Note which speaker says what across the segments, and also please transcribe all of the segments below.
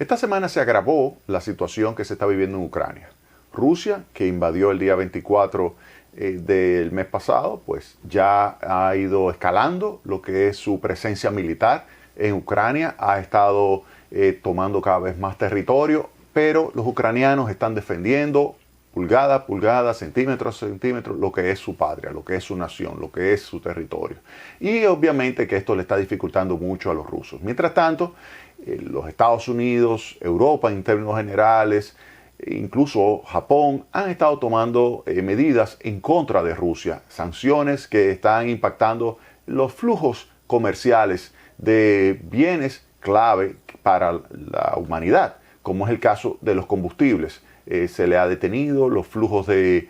Speaker 1: Esta semana se agravó la situación que se está viviendo en Ucrania. Rusia, que invadió el día 24 del mes pasado, pues ya ha ido escalando lo que es su presencia militar en Ucrania, ha estado tomando cada vez más territorio, pero los ucranianos están defendiendo pulgada a pulgada, centímetro a centímetro, lo que es su patria, lo que es su nación, lo que es su territorio. Y obviamente que esto le está dificultando mucho a los rusos. Mientras tanto, los Estados Unidos, Europa en términos generales, incluso Japón, han estado tomando medidas en contra de Rusia, sanciones que están impactando los flujos comerciales de bienes clave para la humanidad, como es el caso de los combustibles. Se le ha detenido los flujos de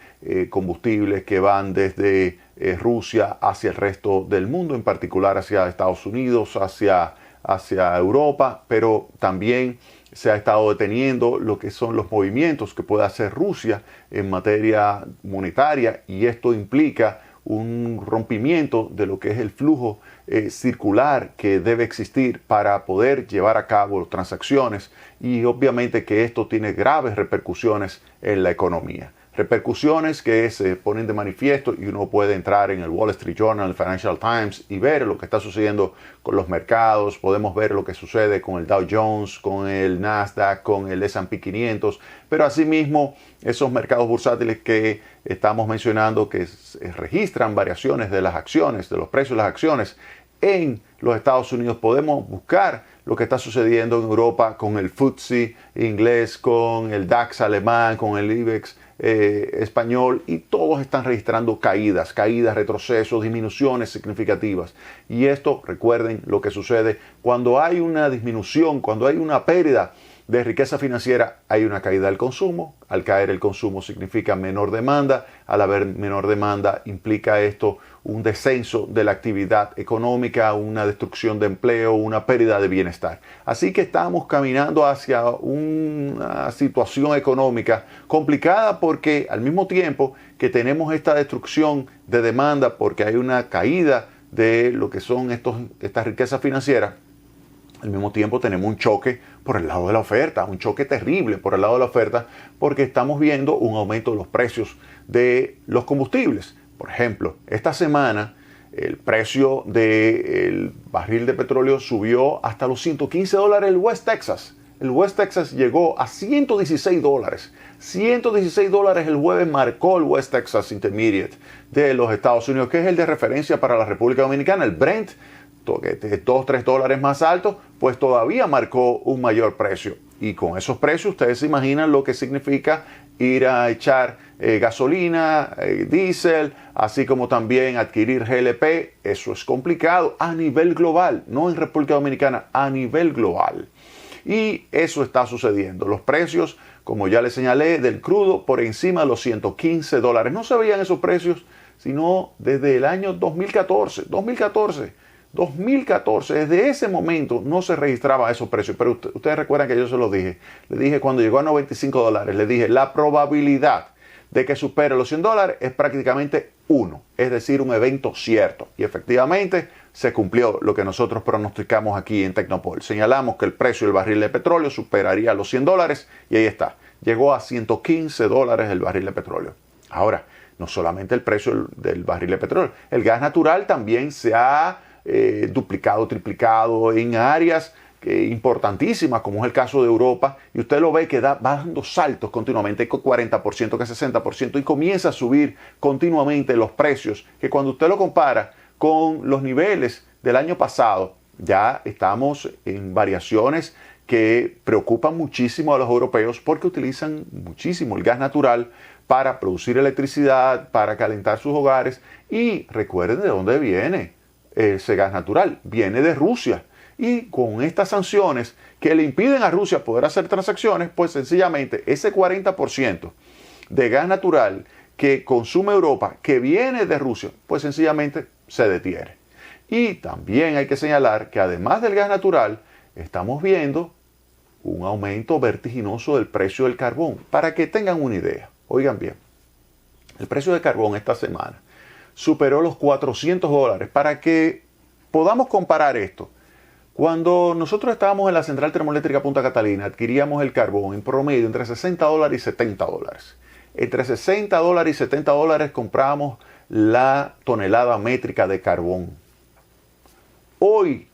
Speaker 1: combustibles que van desde Rusia hacia el resto del mundo, en particular hacia Estados Unidos, hacia Europa, pero también se ha estado deteniendo lo que son los movimientos que puede hacer Rusia en materia monetaria, y esto implica un rompimiento de lo que es el flujo circular que debe existir para poder llevar a cabo transacciones, y obviamente que esto tiene graves repercusiones en la economía. Repercusiones que se ponen de manifiesto y uno puede entrar en el Wall Street Journal, el Financial Times y ver lo que está sucediendo con los mercados. Podemos ver lo que sucede con el Dow Jones, con el Nasdaq, con el S&P 500, pero asimismo esos mercados bursátiles que estamos mencionando que registran variaciones de las acciones, de los precios de las acciones en los Estados Unidos. Podemos buscar lo que está sucediendo en Europa con el FTSE inglés, con el DAX alemán, con el IBEX español, y todos están registrando caídas, retrocesos, disminuciones significativas. Y esto, recuerden lo que sucede cuando hay una disminución, cuando hay una pérdida de riqueza financiera, hay una caída del consumo. Al caer el consumo significa menor demanda. Al haber menor demanda implica esto un descenso de la actividad económica, una destrucción de empleo, una pérdida de bienestar. Así que estamos caminando hacia una situación económica complicada, porque al mismo tiempo que tenemos esta destrucción de demanda porque hay una caída de lo que son estas riquezas financieras, al mismo tiempo tenemos un choque por el lado de la oferta, un choque terrible por el lado de la oferta, porque estamos viendo un aumento de los precios de los combustibles. Por ejemplo, esta semana el precio del barril de petróleo subió hasta los $115 en West Texas. El West Texas llegó a $116. $116 el jueves marcó el West Texas Intermediate de los Estados Unidos, que es el de referencia para la República Dominicana. El Brent, que es $2-3 más alto, pues todavía marcó un mayor precio. Y con esos precios ustedes se imaginan lo que significa ir a echar gasolina, diésel, así como también adquirir GLP. Eso es complicado a nivel global, no en República Dominicana, a nivel global. Y eso está sucediendo. Los precios, como ya les señalé, del crudo por encima de los $115. No se veían esos precios sino desde el año 2014. 2014, desde ese momento no se registraba esos precios. Pero ustedes recuerdan que yo se los dije. Le dije cuando llegó a $95, le dije la probabilidad de que supere los $100 es prácticamente 1, es decir, un evento cierto. Y efectivamente se cumplió lo que nosotros pronosticamos aquí en Tecnopol. Señalamos que el precio del barril de petróleo superaría los $100, y ahí está. Llegó a $115 el barril de petróleo. Ahora, no solamente el precio del barril de petróleo, el gas natural también se ha duplicado, triplicado en áreas importantísimas, como es el caso de Europa, y usted lo ve que va dando saltos continuamente, que 40%, que 60%, y comienza a subir continuamente los precios, que cuando usted lo compara con los niveles del año pasado, ya estamos en variaciones que preocupan muchísimo a los europeos, porque utilizan muchísimo el gas natural para producir electricidad, para calentar sus hogares. Y recuerden de dónde viene ese gas natural, viene de Rusia. Y con estas sanciones que le impiden a Rusia poder hacer transacciones, pues sencillamente ese 40% de gas natural que consume Europa, que viene de Rusia, pues sencillamente se detiene. Y también hay que señalar que además del gas natural, estamos viendo un aumento vertiginoso del precio del carbón. Para que tengan una idea, oigan bien, el precio del carbón esta semana superó los $400. Para que podamos comparar esto, Cuando nosotros estábamos en la central termoeléctrica Punta Catalina, adquiríamos el carbón en promedio entre $60 y $70. Entre $60 y $70 comprábamos la tonelada métrica de carbón. Hoy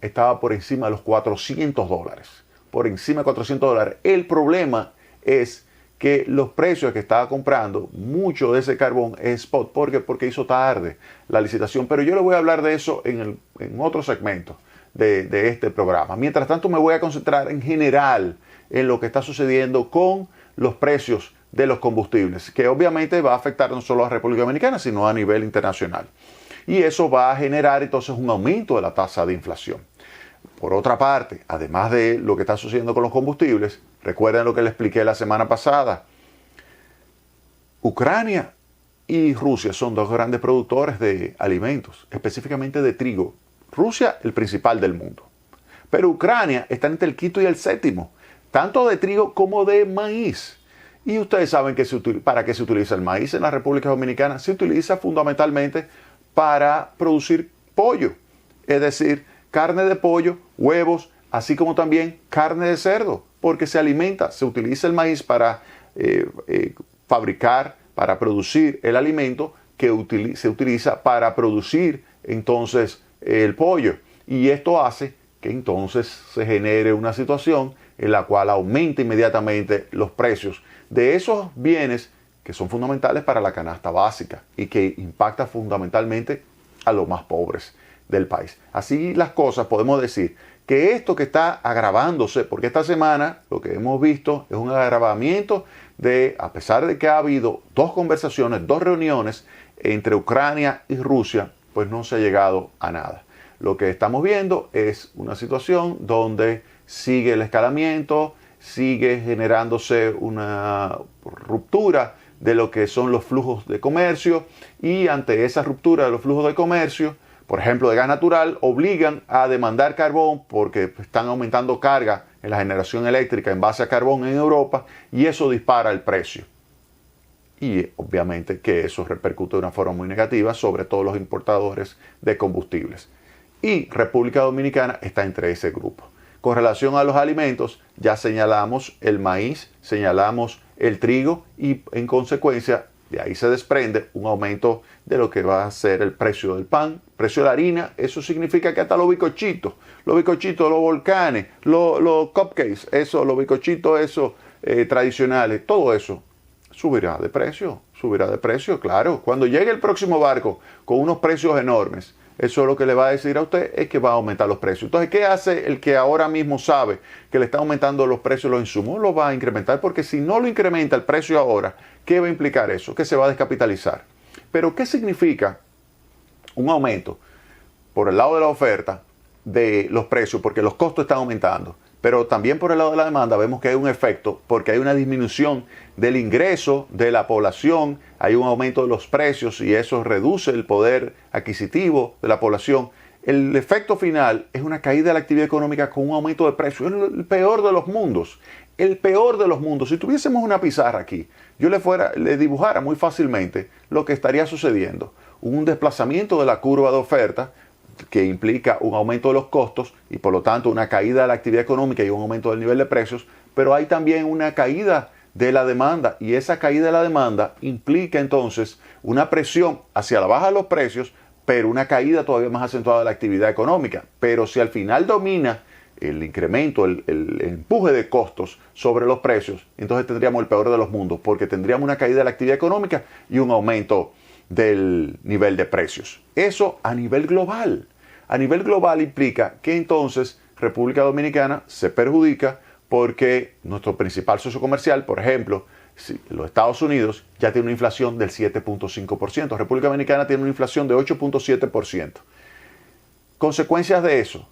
Speaker 1: estaba por encima de los $400. Por encima de $400. El problema es que los precios que estaba comprando, mucho de ese carbón es spot. ¿Por qué? Porque hizo tarde la licitación. Pero yo le voy a hablar de eso en otro segmento de este programa. Mientras tanto, me voy a concentrar en general en lo que está sucediendo con los precios de los combustibles, que obviamente va a afectar no solo a la República Dominicana, sino a nivel internacional. Y eso va a generar entonces un aumento de la tasa de inflación. Por otra parte, además de lo que está sucediendo con los combustibles, recuerden lo que les expliqué la semana pasada. Ucrania y Rusia son dos grandes productores de alimentos, específicamente de trigo. Rusia, el principal del mundo. Pero Ucrania está entre el quinto y el séptimo, tanto de trigo como de maíz. Y ustedes saben que para qué se utiliza el maíz en la República Dominicana. Se utiliza fundamentalmente para producir pollo, es decir, carne de pollo, huevos, así como también carne de cerdo, porque se alimenta, se utiliza el maíz para fabricar, para producir el alimento que se utiliza para producir entonces el pollo. Y esto hace que entonces se genere una situación en la cual aumenta inmediatamente los precios de esos bienes que son fundamentales para la canasta básica y que impacta fundamentalmente a los más pobres del país. Así las cosas, podemos decir que esto que está agravándose, porque esta semana lo que hemos visto es un agravamiento a pesar de que ha habido dos conversaciones, dos reuniones entre Ucrania y Rusia, pues no se ha llegado a nada. Lo que estamos viendo es una situación donde sigue el escalamiento, sigue generándose una ruptura de lo que son los flujos de comercio, y ante esa ruptura de los flujos de comercio, por ejemplo de gas natural, obligan a demandar carbón porque están aumentando carga en la generación eléctrica en base a carbón en Europa, y eso dispara el precio. Y obviamente que eso repercute de una forma muy negativa sobre todos los importadores de combustibles. Y República Dominicana está entre ese grupo. Con relación a los alimentos, ya señalamos el maíz, señalamos el trigo, y en consecuencia de ahí se desprende un aumento de lo que va a ser el precio del pan, precio de la harina. Eso significa que hasta los bizcochitos, los volcanes, los cupcakes, los bizcochitos tradicionales, todo eso subirá de precio, claro. Cuando llegue el próximo barco con unos precios enormes, eso lo que le va a decir a usted es que va a aumentar los precios. Entonces, ¿qué hace el que ahora mismo sabe que le está aumentando los precios de los insumos? Lo va a incrementar, porque si no lo incrementa el precio ahora, ¿qué va a implicar eso? Que se va a descapitalizar. Pero, ¿qué significa un aumento por el lado de la oferta de los precios? Porque los costos están aumentando. Pero también por el lado de la demanda vemos que hay un efecto, porque hay una disminución del ingreso de la población, hay un aumento de los precios y eso reduce el poder adquisitivo de la población. El efecto final es una caída de la actividad económica con un aumento de precios. Es el peor de los mundos. El peor de los mundos. Si tuviésemos una pizarra aquí, yo le dibujara muy fácilmente lo que estaría sucediendo. Un desplazamiento de la curva de oferta, que implica un aumento de los costos y por lo tanto una caída de la actividad económica y un aumento del nivel de precios, pero hay también una caída de la demanda, y esa caída de la demanda implica entonces una presión hacia la baja de los precios, pero una caída todavía más acentuada de la actividad económica. Pero si al final domina el incremento, el empuje de costos sobre los precios, entonces tendríamos el peor de los mundos, porque tendríamos una caída de la actividad económica y un aumento del nivel de precios. Eso a nivel global. A nivel global implica que entonces República Dominicana se perjudica, porque nuestro principal socio comercial, por ejemplo, los Estados Unidos, ya tiene una inflación del 7.5%. República Dominicana tiene una inflación de 8.7%. Consecuencias de eso,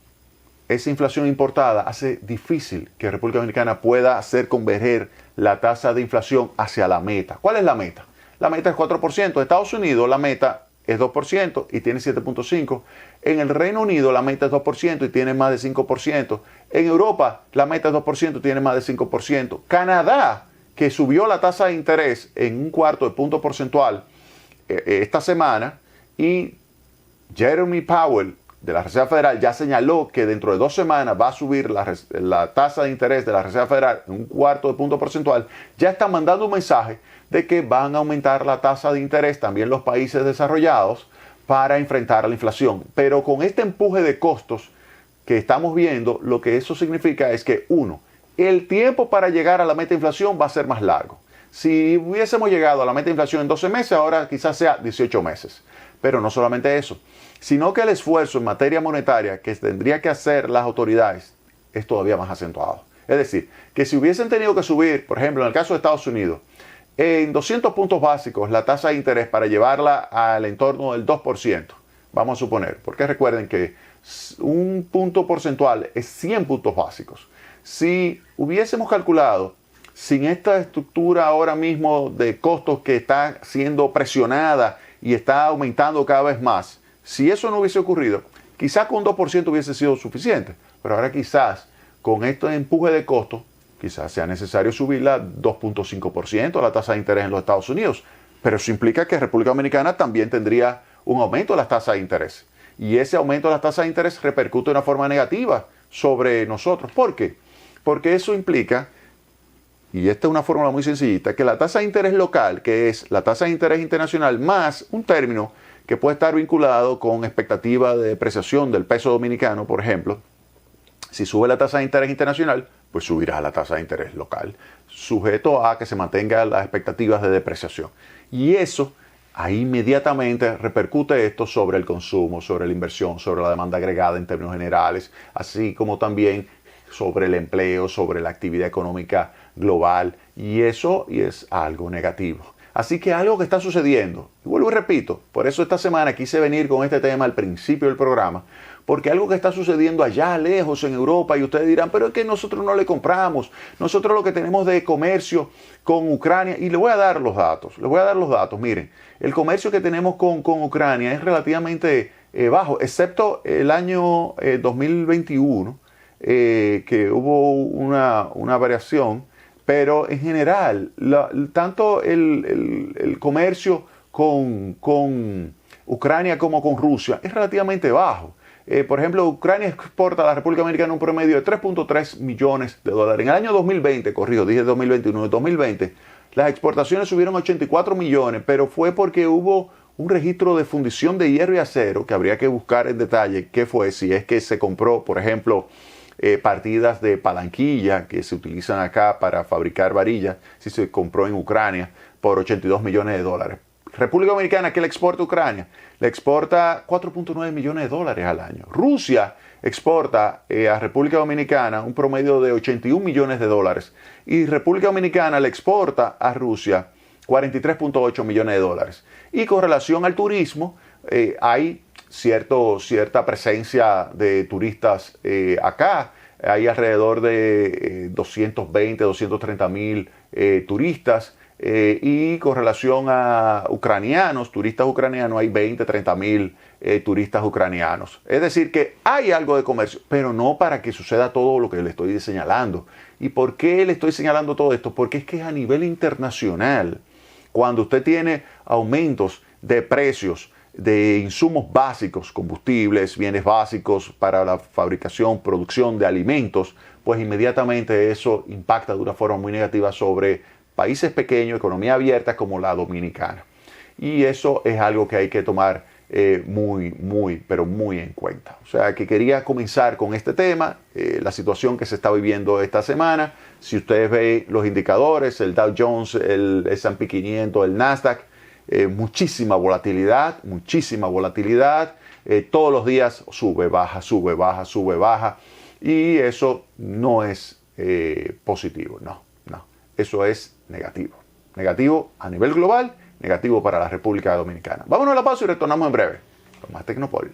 Speaker 1: esa inflación importada hace difícil que República Dominicana pueda hacer converger la tasa de inflación hacia la meta. ¿Cuál es la meta? La meta es 4%. En Estados Unidos la meta es 2% y tiene 7.5%. En el Reino Unido la meta es 2% y tiene más de 5%. En Europa la meta es 2% y tiene más de 5%. Canadá, que subió la tasa de interés en 1/4 de punto porcentual esta semana, y Jeremy Powell, de la Reserva Federal ya señaló que dentro de 2 semanas va a subir la tasa de interés de la Reserva Federal en 1/4 de punto porcentual, ya están mandando un mensaje de que van a aumentar la tasa de interés también los países desarrollados para enfrentar a la inflación. Pero con este empuje de costos que estamos viendo, lo que eso significa es que, uno, el tiempo para llegar a la meta de inflación va a ser más largo. Si hubiésemos llegado a la meta de inflación en 12 meses, ahora quizás sea 18 meses. Pero no solamente eso, sino que el esfuerzo en materia monetaria que tendría que hacer las autoridades es todavía más acentuado. Es decir, que si hubiesen tenido que subir, por ejemplo, en el caso de Estados Unidos, en 200 puntos básicos la tasa de interés para llevarla al entorno del 2%, vamos a suponer, porque recuerden que un punto porcentual es 100 puntos básicos. Si hubiésemos calculado, sin esta estructura ahora mismo de costos que está siendo presionada y está aumentando cada vez más, si eso no hubiese ocurrido, quizás con un 2% hubiese sido suficiente, pero ahora quizás con este empuje de costos, quizás sea necesario subirla 2.5% la tasa de interés en los Estados Unidos, pero eso implica que República Dominicana también tendría un aumento de las tasas de interés. Y ese aumento de las tasas de interés repercute de una forma negativa sobre nosotros. ¿Por qué? Porque eso implica, y esta es una fórmula muy sencillita, que la tasa de interés local, que es la tasa de interés internacional, más un término que puede estar vinculado con expectativa de depreciación del peso dominicano, por ejemplo, si sube la tasa de interés internacional, pues subirá la tasa de interés local, sujeto a que se mantengan las expectativas de depreciación. Y eso, ahí inmediatamente repercute esto sobre el consumo, sobre la inversión, sobre la demanda agregada en términos generales, así como también sobre el empleo, sobre la actividad económica global, y eso es algo negativo. Así que algo que está sucediendo, y vuelvo y repito, por eso esta semana quise venir con este tema al principio del programa, porque algo que está sucediendo allá lejos en Europa, y ustedes dirán, pero es que nosotros no le compramos, nosotros lo que tenemos de comercio con Ucrania, y les voy a dar los datos, miren, el comercio que tenemos con Ucrania es relativamente bajo, excepto el año 2021, que hubo una variación, pero en general, tanto el comercio con Ucrania como con Rusia es relativamente bajo. Por ejemplo, Ucrania exporta a la República Dominicana un promedio de 3.3 millones de dólares. En el año 2020, dije 2021, en 2020, las exportaciones subieron a 84 millones, pero fue porque hubo un registro de fundición de hierro y acero, que habría que buscar en detalle qué fue, si es que se compró, por ejemplo, partidas de palanquilla que se utilizan acá para fabricar varillas, si se compró en Ucrania por 82 millones de dólares. República Dominicana, ¿qué le exporta a Ucrania? Le exporta 4.9 millones de dólares al año. Rusia exporta a República Dominicana un promedio de 81 millones de dólares. Y República Dominicana le exporta a Rusia 43.8 millones de dólares. Y con relación al turismo, hay cierta presencia de turistas acá. Hay alrededor de 220, 230 mil turistas. Y con relación a turistas ucranianos, hay 20, 30 mil turistas ucranianos. Es decir, que hay algo de comercio, pero no para que suceda todo lo que le estoy señalando. ¿Y por qué le estoy señalando todo esto? Porque es que a nivel internacional, cuando usted tiene aumentos de precios de insumos básicos, combustibles, bienes básicos para la fabricación, producción de alimentos, pues inmediatamente eso impacta de una forma muy negativa sobre países pequeños, economía abierta como la dominicana. Y eso es algo que hay que tomar pero muy en cuenta. O sea, que quería comenzar con este tema, la situación que se está viviendo esta semana. Si ustedes ven los indicadores, el Dow Jones, el S&P 500, el Nasdaq, muchísima volatilidad. Todos los días sube, baja. Y eso no es positivo, no. Eso es negativo. Negativo a nivel global, negativo para la República Dominicana. Vámonos a la pausa y retornamos en breve con más Tecnopol.